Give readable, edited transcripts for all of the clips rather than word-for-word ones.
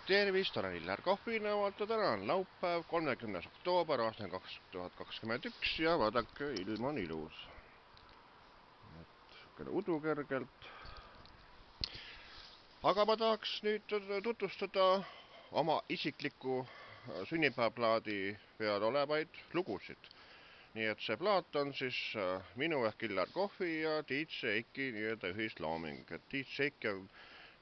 Tervist, olen Illar Kohvinõuvalda, täna on laupäev, 30. oktoober, aastal 2021 ja vaadake, ilm on ilus. Udu kergelt. Aga ma tahaks nüüd tutvustada oma isikliku sünnipäevaplaadi peal olevaid lugusid. Nii et see plaat on siis minu ehk Illar Kohvi ja Tiit Seiki nii-öelda ühislooming. Tiit Seik on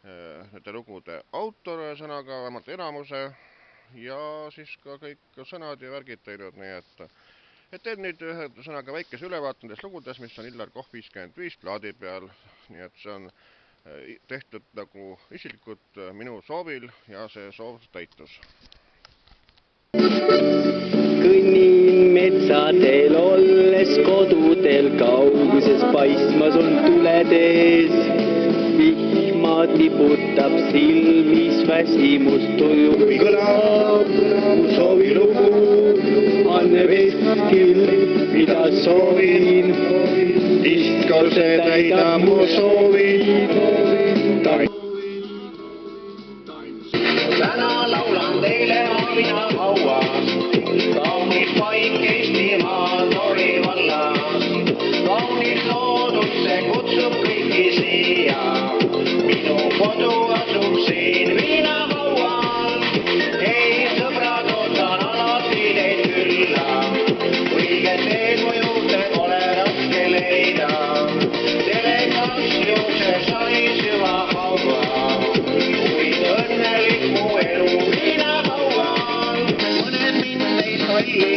nende lugude autor sõnaga, vähemalt enamuse ja siis ka kõik sõnad ja värgid teinud, nii et teen nüüd ühe sõnaga väikese ülevaate nendest lugudes, mis on Illar Kohv 55 plaadi peal, nii et see on tehtud nagu isiklikult minu soovil ja see soov täitus. Kõnnin metsadel olles kodudel kauguses paistmas on tuled ees. Vihma tiputab silmis, väsimus tujub. Kui kõlab mu soovilugu, anne vestkil, mida soovin. Istkal see täidab mu soovid. Täna laulan teile mina haua. Kaunis paik Eestimaa Tori vallas. Kaunis loodus see kutsub kõiki siia. Minu kodu asub siin viinahaual. Hei sõbrad, ootan alati teid külla. Õiget teed mu juurde pole raske leida. Delegatsioonse sai süva haua. Kuid õnnelik mu elu viinahaual. Mõned mind ei salli,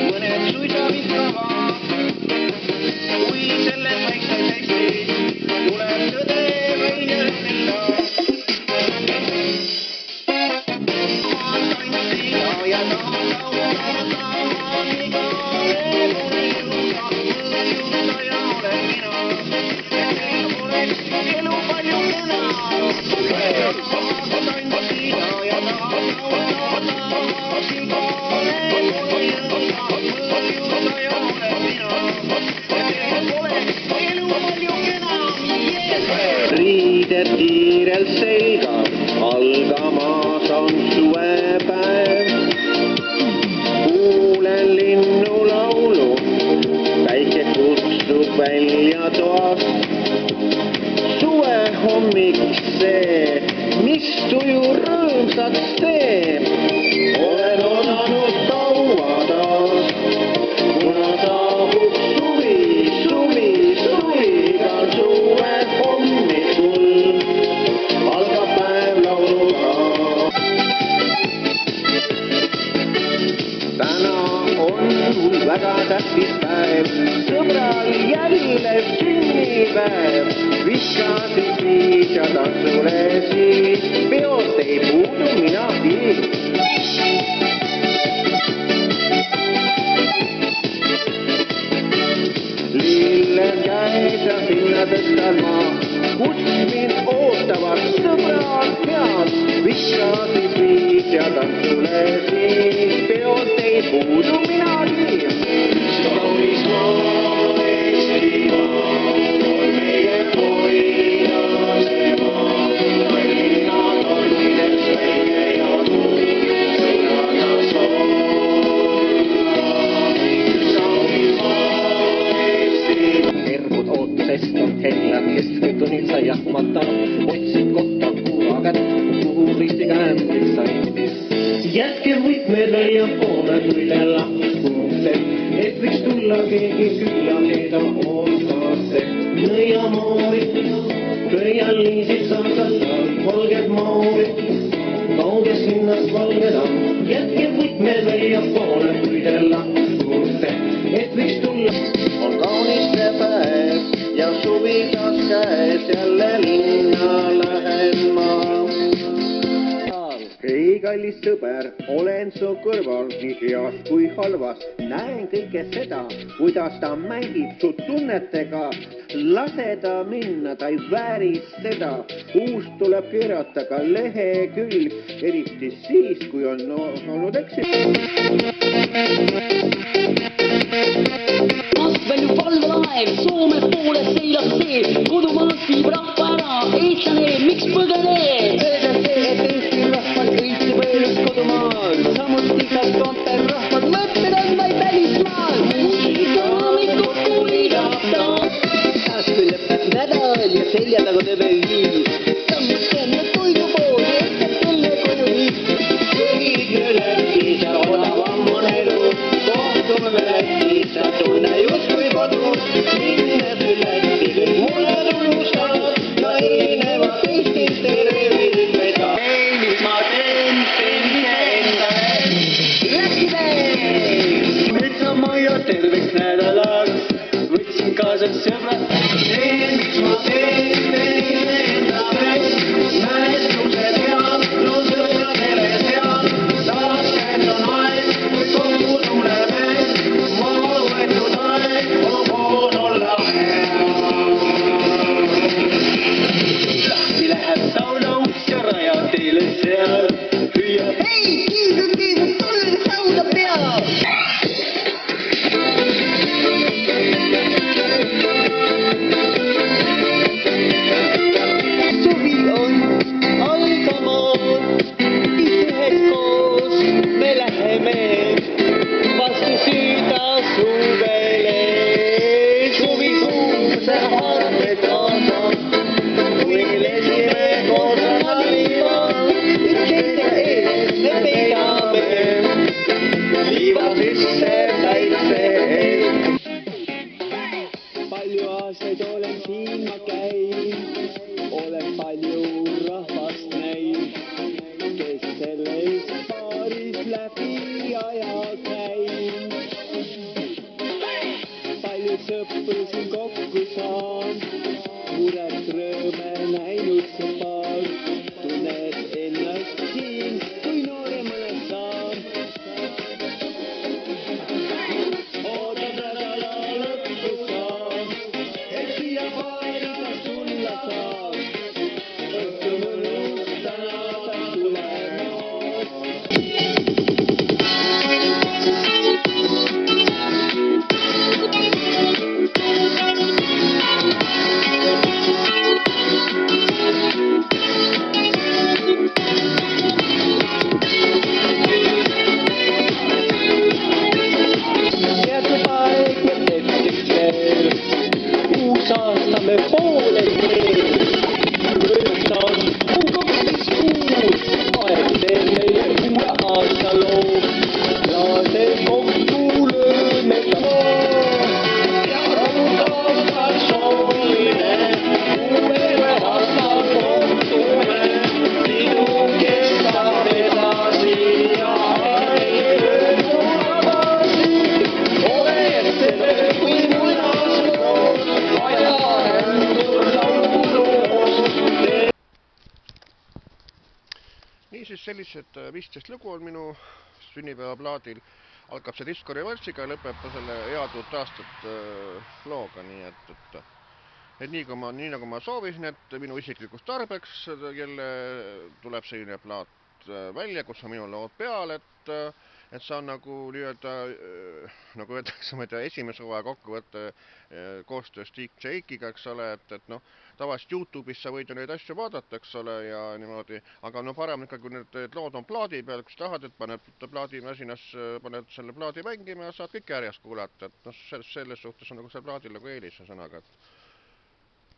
mõned suisa viskavad. Kui selles väikses Eestis tuleb tõde välja ütelda. Ma tantsida ja tahan laulda, igale pole jõuda, mõjuda ja olen mina. Et teil oleks elu palju kena. Ma tantsida ja tahan laulda, igale pole jõuda, mõjuda ja olen mina. Riided kiirelt selga, algamas on suvepäev. Kuulen linnu laulu, päike kutsub välja toast. Suve hommik see, mis tuju rõõmsaks teeb. Olen oodanud kaua taas, kuna saabub suvi, igal suve hommikul algab päev lauluga. Täna on mul väga tähtis päev, sõbral jälle sünnipäev. Viskasid viis ja tantsule siis, peost ei puudu minagi. Lillen käes ja sinna tõstan ma, kus mind ootavad sõbrad head. Viskasid viis ja tantsule siis, peost ei puudu minagi. Kaunis maa Eestimaa on meie hoidase maa. Tallinna tornides väike ja muud, sõbrada soovida. Kaunis maa Ergud ootusest on hellad, kesktunnid sai jahmatanud. Otsid kohta kuva kätt, kuhu risti käembrid sai. Jätke võtmed välja poole, kui te lahkuste, et võiks tulla keegi külla, keda ootase. Nõia moorid, köialiisid saasallal, valged moorid, kauges linnast valged on. Jätke võtmed välja poole, kui te lahkuste, et võiks tulla. On kauniste päev ja suvikas käes, jälle linna lähen ma. Hei, kallis sõber, olen su kõrval nii heast kui halvast. Näen kõike seda, kuidas ta mängib su tunnetega. Lase ta minna, ta ei vääri seda. Uus tuleb keerata ka lehekülg, eriti siis, kui on olnud eksil. Asvelju valvelaev, Soome poole seilab see. Kodumaast viib rahva ära, eestlane, miks põgeneb? käi nii. Sammukene toidupoodi, et kelle koju nii. Kõigil Lätis ja odavam on elu. Kohtume Lätis ja tunne justkui kodus. Minnes küll Lätti, küll mulle tunnustad. Ja erinevad Eestist tervist veda. Ei, mis ma teen iseendale. Lätile! Metsa maja terveks nädalaks. Võtsin kaasas sõbrad. Ei, mis ma teen iseendale. Mälestused head, no sõpradele sead. Taaskäed on aeg, kokku tuleme. Maa võetud aeg, koos olla hea. Lahti läheb sauna uks ja raja teile seal. Hüüa, hei, kiidud, tulge sauna peab. Suvi on algamas, üheskoos me läheme vastu süüda suvele. Suvikuuse harme kaasa, kui lesime korra liiva, üksteise ees me peidame, liiva sisse päitse ees. Palju aastaid olen siin ma käin, olen palju rahvast näinud, kes selles baaris läbi aja käin. Palju sõpru siin kokku saan, muret rõõme näinud sõpar, tunned ennast siin, kui nooremale saan. Oodan nädala lõppu saan, et siia baari kas tulla saab. Õhtu mõnus täna peaks tulemas. Jätub aeg ja hetkeks veel, uus aasta me poole teel. Rõõmsas on 12 kuud, aeg teeb meile uue aasta loo. Laase kokku lööme taas ja uut aastat soovime. Uuele aastal kohtume, pidu kestab edasi ja aeg lööb tagasi. Ole ette kui muinasjutt, vaja rändur laululoos. Niisiis sellised 15 lugu on minu sünnipäevaplaadil. Algab see Discori valsiga ja lõpeb selle head uut aastat looga, nii et nii nagu ma soovisin, et minu isiklikust tarbeks, kelle tuleb selline plaat välja, kus on minu lood peal, et see on nagu nii-öelda, nagu öeldakse, ma ei tea, esimese hooaja kokkuvõtte koostöös Jake'iga, eks ole, et noh, tavaliselt YouTube'is sa võid ju neid asju vaadata, eks ole, ja niimoodi, aga no parem ikkagi, kui need lood on plaadi peal, kui sa tahad, et paned plaadimasinas, paned selle plaadi mängima ja saad kõik järjest kuulata, et noh, selles suhtes on nagu see plaadil nagu eelis, sõnaga,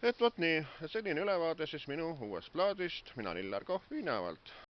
et vot nii, selline ülevaade siis minu uuest plaadist, mina Lillar Kohvi Näevalt.